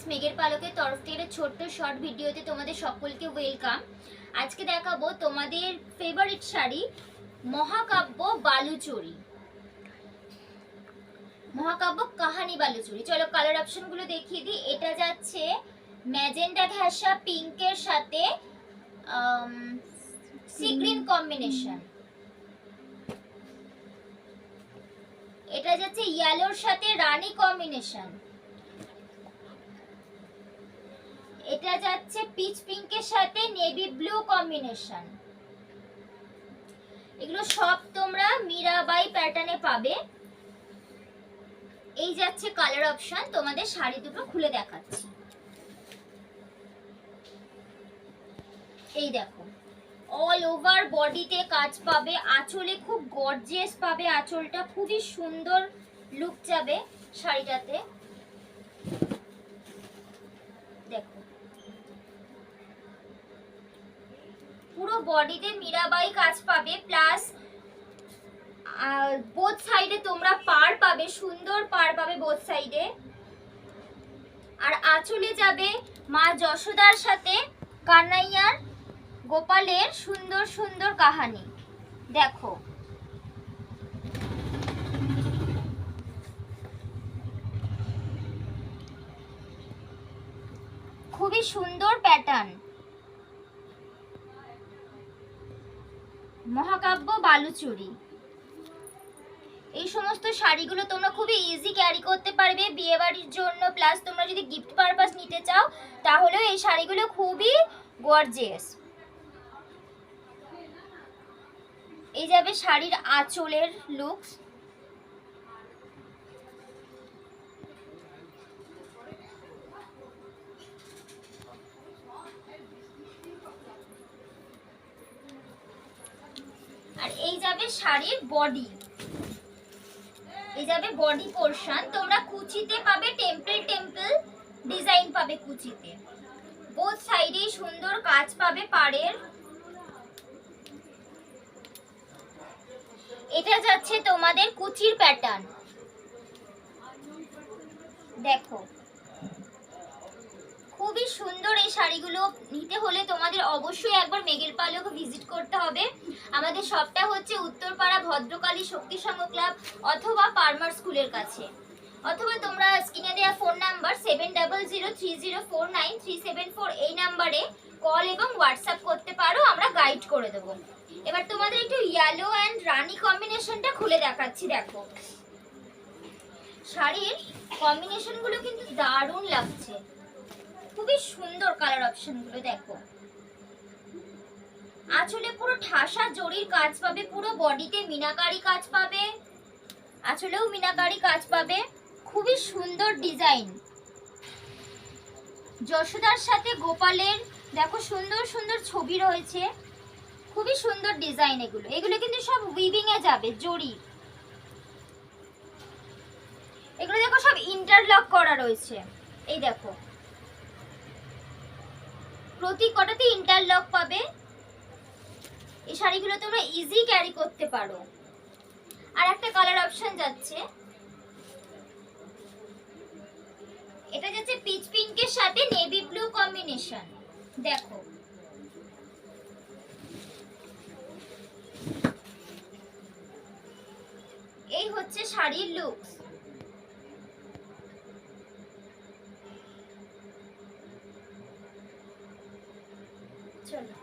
Friends, মেঘের পালকের তরফ থেকে ছোট্ট শর্ট ভিডিওতে তোমাদের সকলকে ওয়েলকাম। আজকে দেখাবো তোমাদের ফেভারিট শাড়ি মহাকাব্য বালুচরী, মহাকাব্য কাহানি বালুচরী। চলো কালার অপশনগুলো দেখিয়ে দিই। এটা যাচ্ছে ম্যাজেন্টা ঘেঁষা পিঙ্কের সাথে সি গ্রিন কম্বিনেশন। এটা যাচ্ছে ইয়েলোর সাথে রানী কম্বিনেশন। এটা যাচ্ছে পিচ পিঙ্কের সাথে নেভি ব্লু কম্বিনেশন। এগুলো সব তোমরা মীরাবাই প্যাটার্নে পাবে। এই যাচ্ছে কালার অপশন। তোমাদের শাড়ি দুটো খুলে দেখাচ্ছি। এই দেখো, অল ওভার বডিতে কাজ পাবে, আঁচলে খুব গর্জিয়াস পাবে, আঁচলটা খুবই সুন্দর লুক যাবে শাড়িটাতে। দেখো পুরো বডিতে মীরাবাই কাজ পাবে, প্লাস বোথ সাইডে তোমরা পাড় পাবে, সুন্দর পাড় পাবে বোথ সাইডে। আর আঁচলে যাবে মা যশোদার সাথে কানাইয়ার গোপালের সুন্দর সুন্দর কাহানি। দেখো খুবই সুন্দর প্যাটার্ন। মহাকাব্য বালুচরী, এই সমস্ত শাড়িগুলো তোমরা খুবই ইজি ক্যারি করতে পারবে বিয়ে বাড়ির জন্য, প্লাস তোমরা যদি গিফট পারপাস নিতে চাও তাহলেও এই শাড়িগুলো খুবই গর্জিয়াস। এই যাবে শাড়ির আঁচলের লুকস। আর এই যাবে শাড়ির বডি, এই যাবে বডি পোরশন। তোমরা কুচিতে পাবে টেম্পল টেম্পল ডিজাইন পাবে কুচিতে, বোথ সাইডে সুন্দর কাজ পাবে পাড়ের। এটা যাচ্ছে তোমাদের কুচির প্যাটার্ন। দেখো খুবই সুন্দর। এই শাড়িগুলো নিতে হলে তোমাদের অবশ্যই একবার মেঘের পালক ভিজিট করতে হবে। আমাদের শপটা হচ্ছে উত্তরপাড়া ভদ্রকালী শক্তি সংঘ ক্লাব অথবা পারমার স্কুলের কাছে, অথবা তোমরা স্ক্রিনে দেওয়া ফোন নাম্বার 7003049374 এই নাম্বারে কল এবং হোয়াটসঅ্যাপ করতে পারো, আমরা গাইড করে দেবো। এবার তোমাদের একটু ইয়েলো অ্যান্ড রানী কম্বিনেশনটা খুলে দেখাচ্ছি। দেখো শাড়ির কম্বিনেশনগুলো কিন্তু দারুণ লাগছে, খুবই সুন্দর কালার অপশনগুলো। দেখো আঁচলে পুরো ঠাসা জরির কাজ পাবে, পুরো বডিতে মিনাকারি কাজ পাবে, আঁচলেও মিনাকারি কাজ পাবে, খুবই সুন্দর ডিজাইন। যশোদার সাথে গোপালের দেখো সুন্দর সুন্দর ছবি রয়েছে, খুবই সুন্দর ডিজাইন। এগুলো এগুলো কিন্তু সব উইভিং এ যাবে জরি। এগুলো দেখো সব ইন্টারলক করা রয়েছে। এই দেখো প্রতি কটাতে ইন্টারলক পাবে। এই শাড়িগুলো তোমরা ইজি ক্যারি করতে পারো। আর একটা কালার অপশন যাচ্ছে, এটা যাচ্ছে পিচ পিঙ্কের সাথে নেভি ব্লু কম্বিনেশন। দেখো এই হচ্ছে শাড়ির লুকস। চলো